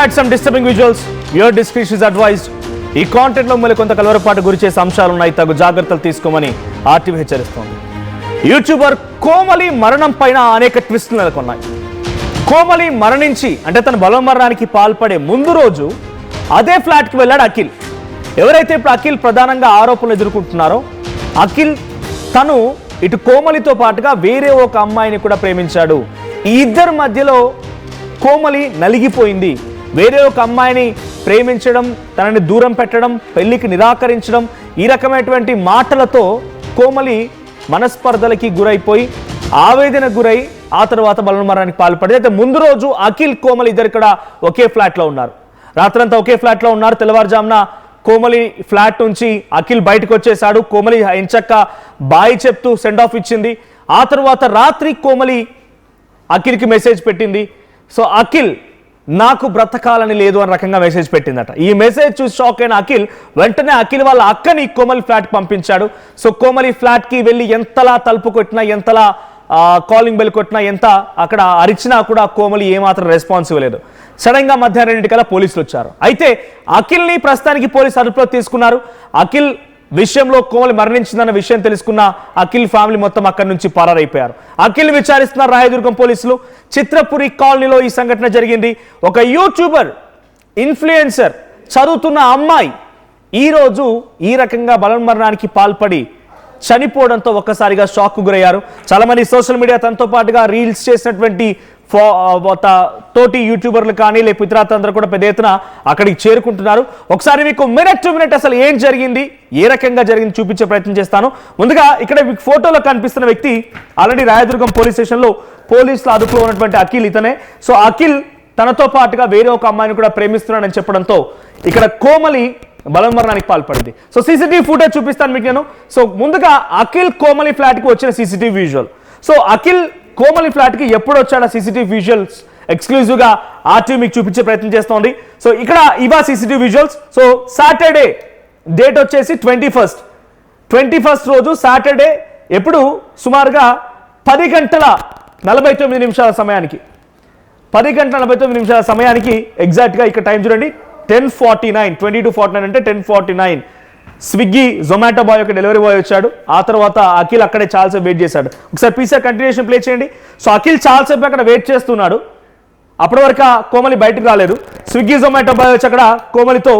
had some disturbing visuals. Your discretion is advised. ఈ content లో మళ్ళీ కొంత కలవరపాటు గురి చేసే అంశాలు ఉన్నాయి. తగు జాగ్రత్తలు తీసుకోమని ఆర్టీవీ హెచ్చరిస్తోంది. యూట్యూబర్ కోమలి మరణం పైన అనేక ట్విస్టులు నెలకొన్నాయి. కోమలి మరణించి అంటే తన బలవన్మరణానికి పాల్పడే ముందు రోజు అదే ఫ్లాట్కి వెళ్ళాడు అఖిల్. ఎవరైతే ఇప్పుడు అఖిల్ ప్రధానంగా ఆరోపణలు ఎదుర్కొంటున్నారో అఖిల్ తను ఇటు కోమలితో పాటుగా వేరే ఒక అమ్మాయిని కూడా ప్రేమించాడు. ఈ ఇద్దరి మధ్యలో కోమలి నలిగిపోయింది. వేరే ఒక అమ్మాయిని ప్రేమించడం, తనని దూరం పెట్టడం, పెళ్లికి నిరాకరించడం, ఈ రకమైనటువంటి మాటలతో కోమలి మనస్పర్ధలకి గురైపోయి ఆవేదన గురై ఆ తర్వాత బలవన్మరణానికి పాల్పడింది. అయితే ముందు రోజు అఖిల్ కోమలి ఇద్దరు ఇక్కడ ఒకే ఫ్లాట్లో ఉన్నారు. రాత్రంతా ఒకే ఫ్లాట్లో ఉన్నారు. తెల్లవారుజామున కోమలి ఫ్లాట్ నుంచి అఖిల్ బయటకు వచ్చేసాడు. కోమలి ఎంచక్క బాయ్ చెప్తూ సెండ్ ఆఫ్ ఇచ్చింది. ఆ తర్వాత రాత్రి కోమలి అఖిల్కి మెసేజ్ పెట్టింది. సో అఖిల్ నాకు బ్రతకాలని లేదు అని రకంగా మెసేజ్ పెట్టిందట. ఈ మెసేజ్ చూసి షాక్ అయిన అఖిల్ వెంటనే అఖిల్ వాళ్ళ అక్కని కోమలి ఫ్లాట్కి పంపించాడు. సో కోమలి ఫ్లాట్కి వెళ్ళి ఎంతలా తలుపు కొట్టినా, ఎంతలా కాలింగ్ బెల్ కొట్టినా, ఎంత అక్కడ అరిచినా కూడా కోమలి ఏమాత్రం రెస్పాన్స్ ఇవ్వలేదు. సడన్ గా మధ్యాహ్నం 2 పోలీసులు వచ్చారు. అయితే అఖిల్ని ప్రస్తుతానికి పోలీసు అదుపులో తీసుకున్నారు. అఖిల్ విషయంలో కోమలి మరణించిందన్న విషయం తెలుసుకున్న అఖిల్ ఫ్యామిలీ మొత్తం అక్కడి నుంచి పరారైపోయారు. అఖిల్ విచారిస్తున్నారు రాయదుర్గం పోలీసులు. చిత్రపురి కాలనీలో ఈ సంఘటన జరిగింది. ఒక యూట్యూబర్, ఇన్ఫ్లుయెన్సర్, చదువుతున్న అమ్మాయి ఈరోజు ఈ రకంగా బలవన్మరణానికి పాల్పడి చనిపోవడంతో ఒక్కసారిగా షాక్ గురయ్యారు. చాలా మంది సోషల్ మీడియా తనతో పాటుగా రీల్స్ చేసినటువంటి తోటి యూట్యూబర్లు కానీ లేకపోతే ఇతర అందరూ కూడా పెద్ద ఎత్తున అక్కడికి చేరుకుంటున్నారు. ఒకసారి మీకు మినిట్ టు మినిట్ అసలు ఏం జరిగింది, ఏ రకంగా జరిగింది చూపించే ప్రయత్నం చేస్తాను. ముందుగా ఇక్కడ మీకు ఫోటోలో కనిపిస్తున్న వ్యక్తి ఆల్రెడీ రాయదుర్గం పోలీస్ స్టేషన్లో పోలీసుల అదుపులో ఉన్నటువంటి అఖిల్ ఇతనే. సో అఖిల్ తనతో పాటుగా వేరే ఒక అమ్మాయిని కూడా ప్రేమిస్తున్నాడని చెప్పడంతో ఇక్కడ కోమలి బలవన్మరణానికి పాల్పడింది. సో సీసీటీవీ ఫుటేజ్ చూపిస్తాను మీకు నేను. సో ముందుగా అఖిల్ కోమలి ఫ్లాట్కి వచ్చిన CCTV visual. So Akhil Komali ఫ్లాట్కి ఎప్పుడు వచ్చాడు సీసీటీవీ విజువల్స్ ఎక్స్క్లూజివ్గా ఆర్టీవీ మీకు చూపించే ప్రయత్నం చేస్తోంది. సో ఇక్కడ ఇవా CCTV visuals. So Saturday date వచ్చేసి 21 రోజు సాటర్డే ఎప్పుడు సుమారుగా 10:49 సమయానికి 10:49 సమయానికి ఎగ్జాక్ట్గా ఇక్కడ టైం చూడండి 10:49 22:49 అంటే 10:49 స్విగ్గీ జొమాటో బాయ్ ఒక డెలివరీ బాయ్ వచ్చాడు. ఆ తర్వాత అఖిల్ అక్కడే చాలాసేపు వెయిట్ చేశాడు. ఒకసారి పీసీఆర్ కంటిన్యూషన్ ప్లే చేయండి. సో అఖిల్ చాలాసేపు అక్కడ వెయిట్ చేస్తున్నాడు. అప్పటి వరకు కోమలి బయటకు రాలేదు. స్విగ్గీ జొమాటో బాయ్ వచ్చి అక్కడ కోమలితో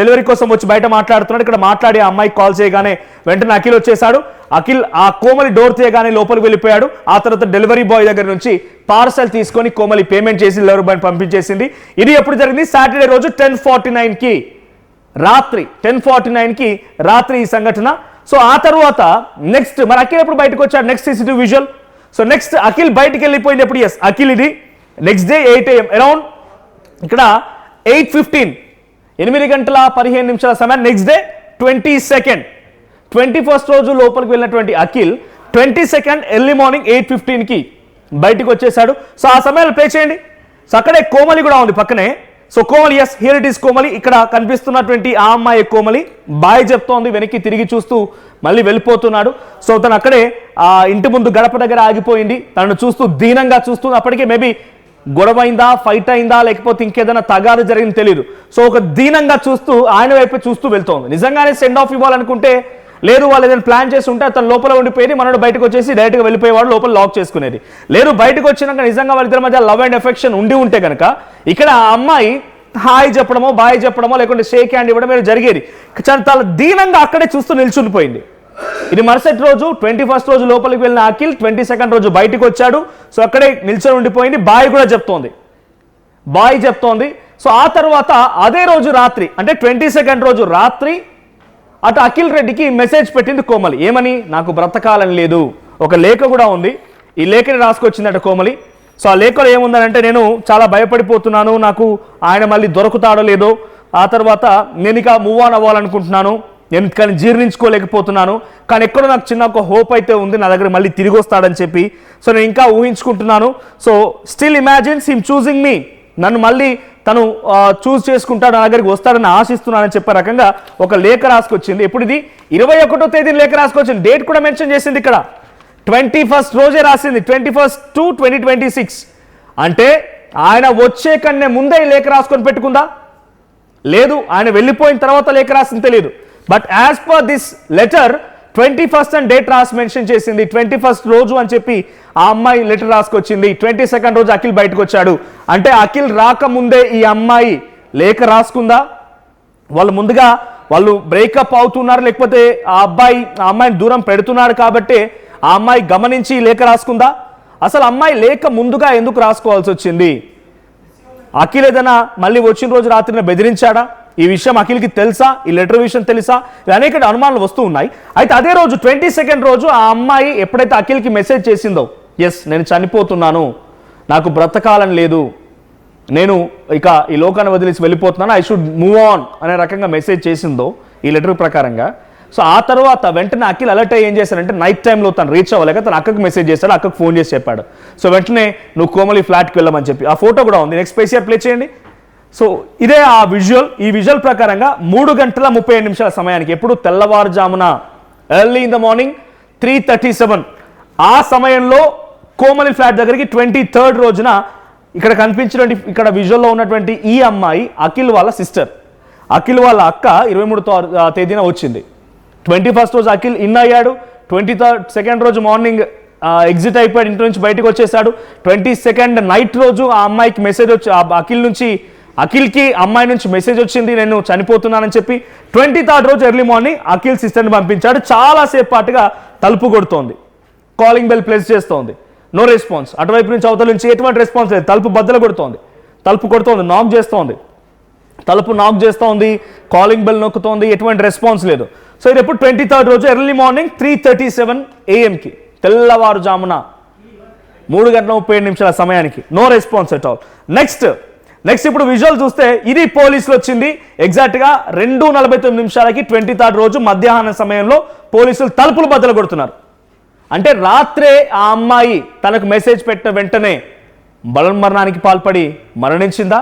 డెలివరీ కోసం వచ్చి బయట మాట్లాడుతున్నాడు. ఇక్కడ మాట్లాడి ఆ అమ్మాయికి కాల్ చేయగానే వెంటనే అఖిల్ వచ్చేసాడు. అఖిల్ ఆ కోమలి డోర్ తీయగానే లోపలికి వెళ్ళిపోయాడు. ఆ తర్వాత డెలివరీ బాయ్ దగ్గర నుంచి పార్సల్ తీసుకొని కోమలి పేమెంట్ చేసి డెలివరీ బాయ్ పంపించేసింది. ఇది ఎప్పుడు జరిగింది? సాటర్డే రోజు 10:49కి రాత్రి 10:49కి రాత్రి ఈ సంఘటన. సో ఆ తర్వాత నెక్స్ట్ మరి అఖిల్ ఎప్పుడు బయటకు వచ్చాడు? Next CCTV visual. So next Akhil బయటకు వెళ్ళిపోయింది ఎప్పుడు? ఎస్ అఖిల్ ఇది నెక్స్ట్ డే 8 AM అరౌండ్ ఇక్కడ 8:15 8:15 సమయం. నెక్స్ట్ డే 21st రోజు లోపలికి వెళ్ళినటువంటి అఖిల్ 22nd ఎర్లీ మార్నింగ్ 8:15కి బయటకు వచ్చేసాడు. సో ఆ సమయంలో ప్లే చేయండి. సో అక్కడే కోమలి కూడా ఉంది పక్కనే. So Komali, yes here it is Komali. ఇక్కడ కనిపిస్తున్నటువంటి ఆ అమ్మాయి కోమలి బాయ్ చెప్తోంది. వెనక్కి తిరిగి చూస్తూ మళ్ళీ వెళ్ళిపోతున్నాడు. సో తను అక్కడే ఆ ఇంటి ముందు గడప దగ్గర ఆగిపోయింది. తనను చూస్తూ దీనంగా చూస్తుంది. అప్పటికే మేబీ గొడవ అయిందా, ఫైట్ అయిందా, లేకపోతే ఇంకేదైనా తగాదు జరిగింది తెలియదు. సో ఒక దీనంగా చూస్తూ ఆయన వైపు చూస్తూ వెళ్తోంది. నిజంగానే సెండ్ ఆఫ్ ఇవ్వాలనుకుంటే లేదు, వాళ్ళు ఏదైనా ప్లాన్ చేసి ఉంటే తను లోపల ఉండిపోయి మనోడు బయటకు వచ్చేసి డైరెక్ట్గా వెళ్ళిపోయేవాడు, లోపల లాక్ చేసుకునేది. లేదు బయటకు వచ్చినాక నిజంగా వాళ్ళిద్దరి మధ్య లవ్ అండ్ ఎఫెక్షన్ ఉండి ఉంటే కనుక ఇక్కడ ఆ అమ్మాయి హాయ్ చెప్పడమో, బాయ్ చెప్పడమో, లేకుంటే షేక్ హ్యాండ్ ఇవ్వడం ఏదో జరిగేది. చాలా దీనంగా అక్కడే చూస్తూ నిల్చుండిపోయింది. ఇది మరుసటి రోజు 21st రోజు లోపలికి వెళ్ళిన అఖిల్ 22nd రోజు బయటకు వచ్చాడు. సో అక్కడే నిల్చొని ఉండిపోయింది. బాయ్ కూడా చెప్తోంది. సో ఆ తర్వాత అదే రోజు రాత్రి అంటే 22nd రోజు రాత్రి అటు అఖిల్ రెడ్డికి మెసేజ్ పెట్టింది కోమలి. ఏమని? నాకు బ్రతకాలని లేదు. ఒక లేఖ కూడా ఉంది. ఈ లేఖని రాసుకొచ్చిందట కోమలి. సో ఆ లేఖలో ఏముందనంటే, నేను చాలా భయపడిపోతున్నాను, నాకు ఆయన మళ్ళీ దొరుకుతాడో లేదో, ఆ తర్వాత నేను ఇక మూవ్ ఆన్ అవ్వాలనుకుంటున్నాను, నేను కానీ జీర్ణించుకోలేకపోతున్నాను, కానీ ఎక్కడో నాకు చిన్న ఒక హోప్ అయితే ఉంది నా దగ్గర మళ్ళీ తిరిగి వస్తాడని చెప్పి. సో నేను ఇంకా ఊహించుకుంటున్నాను. So still imagines him choosing me, నన్ను మళ్ళీ తను చూస్ చేసుకుంటాడు, నా దగ్గరికి వస్తాడని ఆశిస్తున్నానని చెప్పే రకంగా ఒక లేఖ రాసుకొచ్చింది. ఇప్పుడు ఇది 21వ తేదీన లేఖ రాసుకొచ్చింది. డేట్ కూడా మెన్షన్ చేసింది ఇక్కడ 21st రోజే రాసింది. 21st to 2026 అంటే ఆయన వచ్చే కన్నా ముందే ఈ లేఖ రాసుకొని పెట్టుకుందా? లేదు, ఆయన వెళ్ళిపోయిన తర్వాత లేఖ రాసింది తెలియదు. But as per this letter 21st అని డేట్ రాసి మెన్షన్ చేసింది. 21st రోజు అని చెప్పి ఆ అమ్మాయి లెటర్ రాసుకొచ్చింది. 22nd రోజు అఖిల్ బయటకు వచ్చాడు. అంటే అఖిల్ రాకముందే ఈ అమ్మాయి లేఖ రాసుకుందా? వాళ్ళు ముందుగా వాళ్ళు బ్రేకప్ అవుతున్నారు, లేకపోతే ఆ అమ్మాయిని దూరం పెడుతున్నాడు కాబట్టి ఆ అమ్మాయి గమనించి లేఖ రాసుకుందా? అసలు అమ్మాయి లేఖ ముందుగా ఎందుకు రాసుకోవాల్సి వచ్చింది? అఖిల్ ఏదైనా మళ్ళీ వచ్చిన రోజు రాత్రిన బెదిరించాడా? ఈ విషయం అఖిల్కి తెలుసా? ఈ లెటర్ విషయం తెలుసా? అనేక అనుమానాలు వస్తూ ఉన్నాయి. అయితే అదే రోజు 22nd రోజు ఆ అమ్మాయి ఎప్పుడైతే అఖిల్కి మెసేజ్ చేసిందో, ఎస్ నేను చనిపోతున్నాను, నాకు బ్రతకాలని లేదు, నేను ఇక ఈ లోకాన్ని వదిలేసి వెళ్ళిపోతున్నాను, ఐ షుడ్ మూవ్ ఆన్ అనే రకంగా మెసేజ్ చేసిందో ఈ లెటర్ ప్రకారంగా. సో ఆ తర్వాత వెంటనే అఖిల్ అలర్ట్ అయ్యి ఏం చేశారంటే నైట్ టైంలో తను రీచ్ అవ్వలేక తన అక్కకు మెసేజ్ చేశాడు, అక్కకు ఫోన్ చేసి చెప్పాడు. సో వెంటనే నువ్వు కోమలి ఫ్లాట్కి వెళ్ళమని చెప్పి ఆ ఫోటో కూడా ఉంది. నెక్స్ట్ పేసిఆర్ ప్లే చేయండి. సో ఇదే ఆ విజువల్. ఈ విజువల్ ప్రకారంగా 3:37 సమయానికి, ఎప్పుడు తెల్లవారుజామున ఎర్లీ ఇన్ ద మార్నింగ్ 3:37 ఆ సమయంలో కోమలి ఫ్లాట్ దగ్గరికి 23rd రోజున ఇక్కడ కనిపించినటువంటి ఇక్కడ విజువల్లో ఉన్నటువంటి ఈ అమ్మాయి అఖిల్ వాళ్ళ సిస్టర్. అఖిల్ వాళ్ళ అక్క 23వ తేదీన వచ్చింది. 21st రోజు అఖిల్ ఇన్ అయ్యాడు. 22nd రోజు మార్నింగ్ ఎగ్జిట్ అయిపోయాడు, ఇంటి నుంచి బయటకు వచ్చేసాడు. 22nd నైట్ రోజు ఆ అమ్మాయికి మెసేజ్ వచ్చి అఖిల్కి అమ్మాయి నుంచి మెసేజ్ వచ్చింది, నేను చనిపోతున్నానని చెప్పి. 23rd రోజు ఎర్లీ మార్నింగ్ అఖిల్ సిస్టర్ని పంపించాడు. చాలాసేపు పాటుగా తలుపు కొడుతోంది, కాలింగ్ బెల్ ప్లేస్ చేస్తోంది, నో రెస్పాన్స్. అటువైపు నుంచి అవతల నుంచి ఎటువంటి రెస్పాన్స్ లేదు. తలుపు బద్దలు కొడుతోంది, తలుపు కొడుతోంది, నాక్ చేస్తోంది, తలుపు నాక్ చేస్తోంది, కాలింగ్ బెల్ నొక్కుతోంది, ఎటువంటి రెస్పాన్స్ లేదు. సో ఇది ఎప్పుడు 23rd రోజు ఎర్లీ మార్నింగ్ 3:37 AM తెల్లవారుజామున 3:37 సమయానికి no response at all. Next ఇప్పుడు విజువల్ చూస్తే ఇది పోలీసులు వచ్చింది ఎగ్జాక్ట్గా 2:49 23rd రోజు మధ్యాహ్నం సమయంలో పోలీసులు తలుపులు బద్దలు కొడుతున్నారు. అంటే రాత్రే ఆ అమ్మాయి తనకు మెసేజ్ పెట్టిన వెంటనే బలవన్మరణానికి పాల్పడి మరణించిందా?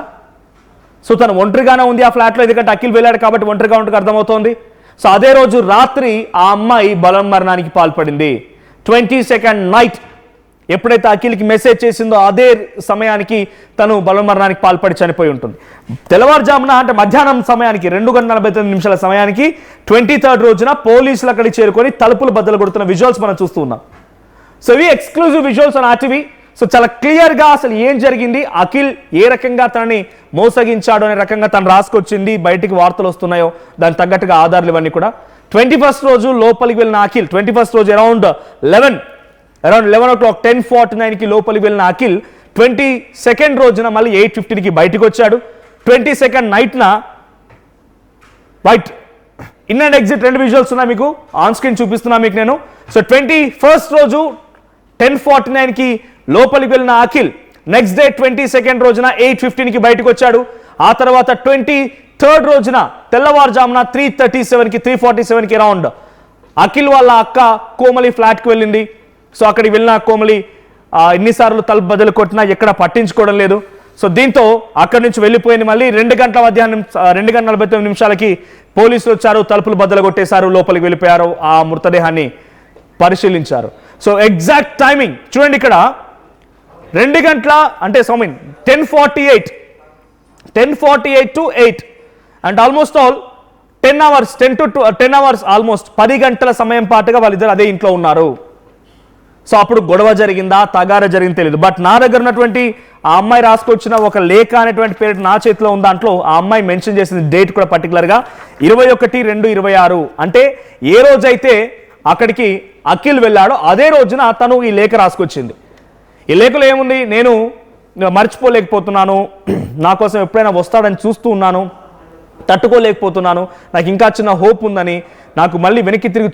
సో తను ఒంటరిగానే ఉంది ఆ ఫ్లాట్లో, ఎందుకంటే అఖిల్ వెళ్ళాడు కాబట్టి ఒంటరిగా ఉంటే అర్థమవుతోంది. సో అదే రోజు రాత్రి ఆ అమ్మాయి బలవన్మరణానికి పాల్పడింది. 22nd నైట్ ఎప్పుడైతే అఖిల్కి మెసేజ్ చేసిందో అదే సమయానికి తను బలవన్మరణానికి పాల్పడి చనిపోయి ఉంటుంది. తెల్లవారుజామున అంటే మధ్యాహ్నం సమయానికి 2:49 సమయానికి 23rd రోజున పోలీసులు అక్కడికి చేరుకొని తలుపులు బద్దలు కొడుతున్న విజువల్స్ మనం చూస్తూ ఉన్నాం. సో ఇవి exclusive visuals on RTV. So చాలా క్లియర్గా అసలు ఏం జరిగింది, అఖిల్ ఏ రకంగా తనని మోసగించాడు అనే రకంగా తను రాసుకొచ్చింది, బయటికి వార్తలు వస్తున్నాయో దానికి తగ్గట్టుగా ఆధారాలు ఇవన్నీ కూడా. 21st రోజు లోపలికి వెళ్ళిన అఖిల్ 21st రోజు అరౌండ్ 11 o'clock 10:49 లోపలికి వెళ్ళిన అఖిల్ 22nd రోజున మళ్ళీ 8:15 బయటకు వచ్చాడు. 22nd నైట్న వైట్ ఇన్ అండ్ ఎగ్జిట్ రెండు విజువల్స్ ఉన్నాయి, మీకు ఆన్ స్క్రీన్ చూపిస్తున్నా మీకు నేను. సో 21st రోజు 10:49 లోపలికి వెళ్ళిన అఖిల్ నెక్స్ట్ డే 22nd రోజున 8:15 బయటకు వచ్చాడు. ఆ తర్వాత 23rd రోజున తెల్లవారుజామున 3:47 అరౌండ్ అఖిల్ వాళ్ళ అక్క కోమలి ఫ్లాట్కి వెళ్ళింది. సో అక్కడికి వెళ్ళిన కోమలి ఎన్నిసార్లు తలుపు బదులు కొట్టినా ఎక్కడ పట్టించుకోవడం లేదు. సో దీంతో అక్కడి నుంచి వెళ్ళిపోయింది. మళ్ళీ 2:49 పోలీసులు వచ్చారు, తలుపులు బద్దలు కొట్టేశారు, లోపలికి వెళ్ళిపోయారు, ఆ మృతదేహాన్ని పరిశీలించారు. సో ఎగ్జాక్ట్ టైమింగ్ చూడండి, ఇక్కడ 2 గంటల అంటే 10:48 to 8 and almost all 10 hours almost 10 గంటల సమయం పాటుగా వాళ్ళిద్దరు అదే ఇంట్లో ఉన్నారు. సో అప్పుడు గొడవ జరిగిందా, తగార జరిగింది తెలియదు. బట్ నా దగ్గర ఉన్నటువంటి ఆ అమ్మాయి రాసుకొచ్చిన ఒక లేఖ అనేటువంటి పేరు నా చేతిలో ఉంది. దాంట్లో ఆ అమ్మాయి మెన్షన్ చేసిన డేట్ కూడా పర్టికులర్గా 21/2/26. అంటే ఏ రోజైతే అక్కడికి అఖిల్ వెళ్ళాడో అదే రోజున తను ఈ లేఖ రాసుకొచ్చింది. ఈ లేఖలో ఏముంది, నేను మర్చిపోలేకపోతున్నాను, నా కోసం ఎప్పుడైనా వస్తాడని చూస్తూ ఉన్నాను, తట్టుకోలేకపోతున్నాను, నాకు ఇంకా చిన్న హోప్ ఉందని, నాకు మళ్ళీ వెనక్కి తిరిగి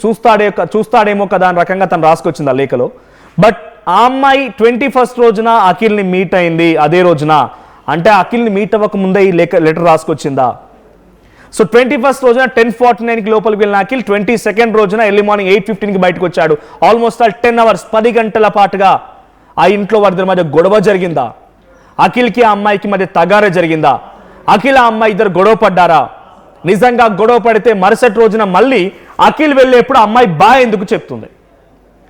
చూస్తాడేమో కదా అని రకంగా తను రాసుకొచ్చింది ఆ లేఖలో. బట్ ఆ అమ్మాయి 21st రోజున అఖిల్ని మీట్ అయింది అదే రోజున. అంటే అఖిల్ని మీట్ అవ్వక ముందే ఈ లెటర్ రాసుకొచ్చిందా? సో 21st రోజున 10:49 లోపలికి వెళ్ళిన అఖిల్ 22nd రోజున ఎర్లీ మార్నింగ్ 8:15 బయటకు వచ్చాడు. ఆల్మోస్ట్ 10 hours 10 గంటల పాటుగా ఆ ఇంట్లో వారిద్దరి మధ్య గొడవ జరిగిందా? అఖిల్కి ఆ అమ్మాయికి మధ్య తగార జరిగిందా? అఖిల్ ఆ అమ్మాయి ఇద్దరు గొడవ పడ్డారా? నిజంగా గొడవ పడితే మరుసటి రోజున మళ్ళీ అఖిల్ వెళ్ళేప్పుడు అమ్మాయి బాయ్ ఎందుకు చెప్తుంది?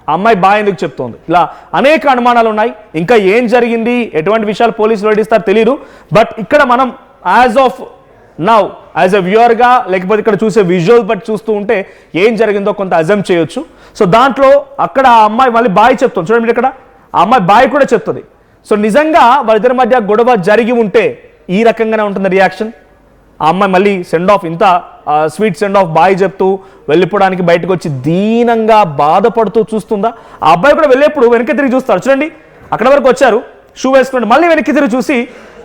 ఆ అమ్మాయి బాయ్ ఎందుకు చెప్తోంది? ఇలా అనేక అనుమానాలు ఉన్నాయి. ఇంకా ఏం జరిగింది, ఎటువంటి విషయాలు పోలీసులు వెల్లడిస్తారో తెలియదు. బట్ ఇక్కడ మనం as of now as a వ్యూవర్గా లేకపోతే ఇక్కడ చూసే విజువల్ బట్టి చూస్తూ ఉంటే ఏం జరిగిందో కొంత అజమ్ చేయొచ్చు. సో దాంట్లో అక్కడ ఆ అమ్మాయి మళ్ళీ బాయ్ చెప్తుంది. చూడండి ఇక్కడ ఆ అమ్మాయి బాయ్ కూడా చెప్తుంది. సో నిజంగా వాళ్ళిద్దరి మధ్య గొడవ జరిగి ఉంటే ఈ రకంగానే ఉంటుంది రియాక్షన్. ఆ అమ్మాయి మళ్ళీ సెండ్ ఆఫ్, ఇంత స్వీట్ సెండ్ ఆఫ్ బాయ్ చెప్తూ వెళ్ళిపోవడానికి బయటకు వచ్చి దీనంగా బాధపడుతూ చూస్తుందా? ఆ అబ్బాయి కూడా వెళ్ళేప్పుడు వెనక్కి తిరిగి చూస్తారు. చూడండి అక్కడ వరకు వచ్చారు, షూ వేసుకుంటే మళ్ళీ వెనక్కి తిరిగి చూసి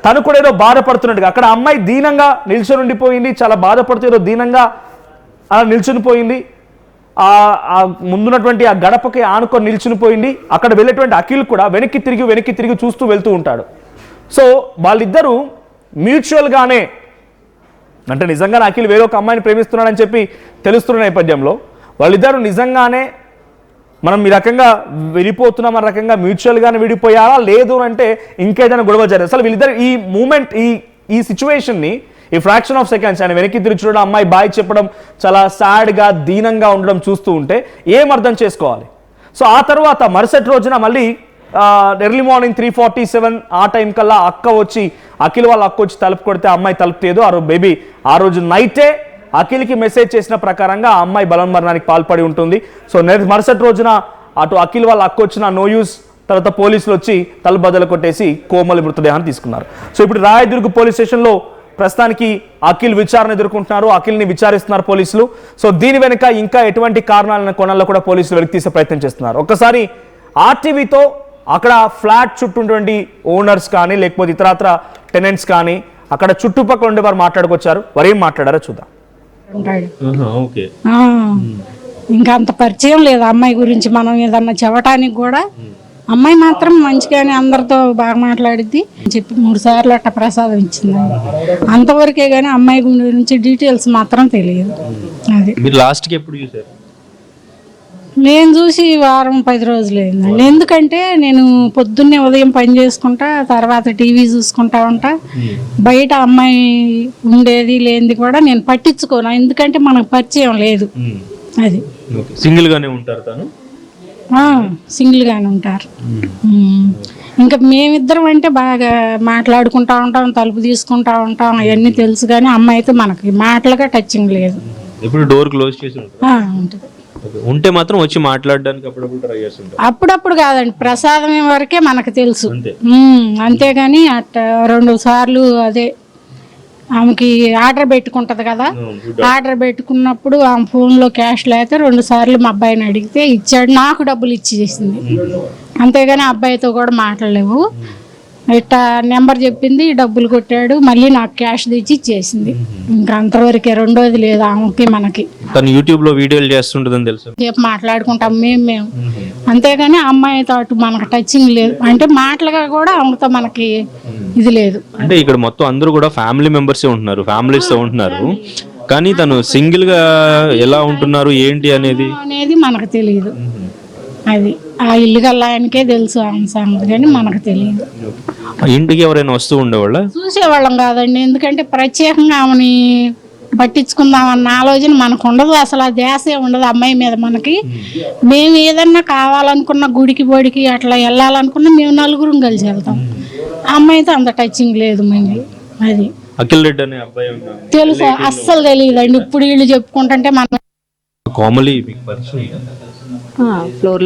తను కూడా ఏదో బాధపడుతున్నట్టుగా. అక్కడ అమ్మాయి దీనంగా నిల్చొని ఉండిపోయింది, చాలా బాధపడుతూ ఏదో దీనంగా అలా నిల్చుని పోయింది. ఆ ముందున్నటువంటి ఆ గడపకి ఆనుకొని నిల్చుని పోయింది. అక్కడ వెళ్ళేటువంటి అఖిల్ కూడా వెనక్కి తిరిగి చూస్తూ వెళ్తూ ఉంటాడు. సో వాళ్ళిద్దరూ మ్యూచువల్గానే, అంటే నిజంగానే అఖిల్ వేరే ఒక అమ్మాయిని ప్రేమిస్తున్నాడని చెప్పి తెలుస్తున్న నేపథ్యంలో వాళ్ళిద్దరూ నిజంగానే మనం ఈ రకంగా విడిపోతున్నాం అన్న రకంగా మ్యూచువల్గానే విడిపోయారా, లేదు అంటే ఇంకేదైనా గొడవ జరిగింది. అసలు వీళ్ళిద్దరు ఈ మూమెంట్, ఈ సిచ్యువేషన్ని, ఈ ఫ్రాక్షన్ ఆఫ్ సెకండ్స్ ఆయన వెనక్కి తిరిగి చూడడం, అమ్మాయి బాయ్ చెప్పడం, చాలా సాడ్గా దీనంగా ఉండడం చూస్తూ ఉంటే ఏం అర్థం చేసుకోవాలి? సో ఆ తర్వాత మరుసటి రోజున మళ్ళీ ఎర్లీ మార్నింగ్ 3:47 ఆ టైం కల్లా అఖిల్ వాళ్ళ అక్క వచ్చి తలుపు కొడితే అమ్మాయి తలుపు తీయదు. ఆ రోజు నైటే అఖిల్కి మెసేజ్ చేసిన ప్రకారంగా ఆ అమ్మాయి బలవన్మరణానికి పాల్పడి ఉంటుంది. సో మరుసటి రోజున అటు అఖిల్ వాళ్ళ అక్క వచ్చిన నో యూస్, తర్వాత పోలీసులు వచ్చి తలుపు బద్దలు కొట్టేసి కోమలి మృతదేహాన్ని తీసుకున్నారు. సో ఇప్పుడు రాయదుర్గ్ పోలీస్ స్టేషన్లో ప్రస్తుతానికి అఖిల్ విచారణ ఎదుర్కొంటున్నారు. అఖిల్ని విచారిస్తున్నారు పోలీసులు. సో దీని వెనుక ఇంకా ఎటువంటి కారణాలను కొనాల్లో కూడా పోలీసులు వెలికి తీసే ప్రయత్నం చేస్తున్నారు. ఒక్కసారి ఆర్టీవీతో అక్కడ ఫ్లాట్ చుట్టూ ఓనర్స్ కానీ లేకపోతే ఇతరత్ర టెనెంట్స్ కానీ అక్కడ చుట్టుపక్కల ఉండే వారు మాట్లాడుకొచ్చారు. వారు ఏం మాట్లాడారో చూద్దాం. ఇంకా అంత పరిచయం లేదు అమ్మాయి గురించి. మనం ఏదన్నా చెప్పటానికి కూడా అమ్మాయి మాత్రం మంచిగానే అందరితో బాగా మాట్లాడిద్ది చెప్పి 3 సార్లు అట్ట ప్రసాదం ఇచ్చింది. అంతవరకే గానీ అమ్మాయి గురించి డీటెయిల్స్ మాత్రం తెలియదు. అది మీరు లాస్ట్కి ఎప్పుడు చూసారు? నేను చూసి 1-10 రోజులు అయిందండి. ఎందుకంటే నేను పొద్దున్నే ఉదయం పని చేసుకుంటా, తర్వాత టీవీ చూసుకుంటా ఉంటా. బయట అమ్మాయి ఉండేది లేనిది కూడా నేను పట్టించుకోను, ఎందుకంటే మనకు పరిచయం లేదు. అది సింగిల్ గానే ఉంటారు, తను సింగిల్ గానే ఉంటారు. ఇంకా మేమిద్దరం అంటే బాగా మాట్లాడుకుంటా ఉంటాం, తలుపు తీసుకుంటా ఉంటాం, అవన్నీ తెలుసు. కానీ అమ్మాయి అయితే మనకి మాటలుగా టచింగ్ లేదు. ఎప్పుడు డోర్ క్లోజ్ చేసి ఉంటుంది. ఉంటే మాత్రం వచ్చి మాట్లాడడానికి అప్పుడప్పుడు ట్రై చేస్తుంటారు. అప్పుడప్పుడు కాదండి, ప్రసాదం వరకే మనకు తెలుసు. అంతేగాని అట్ట 2 సార్లు అదే ఆమెకి ఆర్డర్ పెట్టుకుంటది కదా, ఆర్డర్ పెట్టుకున్నప్పుడు ఆమె ఫోన్లో క్యాష్ లేకపోతే 2 సార్లు మా అబ్బాయిని అడిగితే ఇచ్చాడు, నాకు డబ్బులు ఇచ్చేసింది. అంతేగాని అబ్బాయితో కూడా మాట్లాడలేవు. ఇట్లా నెంబర్ చెప్పింది, డబ్బులు కొట్టాడు, మళ్ళీ నాకు క్యాష్ తెచ్చి ఇచ్చేసింది. ఇంకా అంతవరకే, రెండోది లేదు ఆమెకి మనకి. తను యూట్యూబ్ లో వీడియోలు చేస్తుంటదని తెలుసు, మాట్లాడుకుంటాం మేము. అంతేగాని అమ్మాయితో అటు మనకు టచింగ్ లేదు, అంటే మాటలుగా కూడా ఆమెతో మనకి ఇది లేదు. అంటే ఇక్కడ మొత్తం అందరూ కూడా ఫ్యామిలీ మెంబర్సే ఉంటున్నారు, ఫ్యామిలీస్ తో ఉంటున్నారు. కానీ తను సింగిల్ గా ఎలా ఉంటున్నారు ఏంటి అనేది మనకు తెలియదు. అది ఆ ఇల్లు గల్ల ఆయనకే తెలుసు ఆమె సంగతి, కానీ మనకు తెలియదు. ఇంటికి ఎవరైనా వస్తూ ఉండేవాళ్ళ? చూసేవాళ్ళం కాదండి, ఎందుకంటే ప్రత్యేకంగా ఆమెని పట్టించుకుందామన్న ఆలోచన మనకు ఉండదు. అసలు ఆ ధ్యాసే ఉండదు అమ్మాయి మీద మనకి. మేము ఏదన్నా కావాలనుకున్న గుడికి బడికి అట్లా వెళ్ళాలనుకున్నా మేము 4 కలిసి వెళ్తాం. అమ్మాయితో అంత టచింగ్ లేదు మళ్ళీ. అది అఖిల్ రెడ్డి అనే అబ్బాయి తెలుసు, అస్సలు తెలియదండి. ఇప్పుడు వీళ్ళు చెప్పుకుంటుంటే మనం కోమలి ఫ్లోర్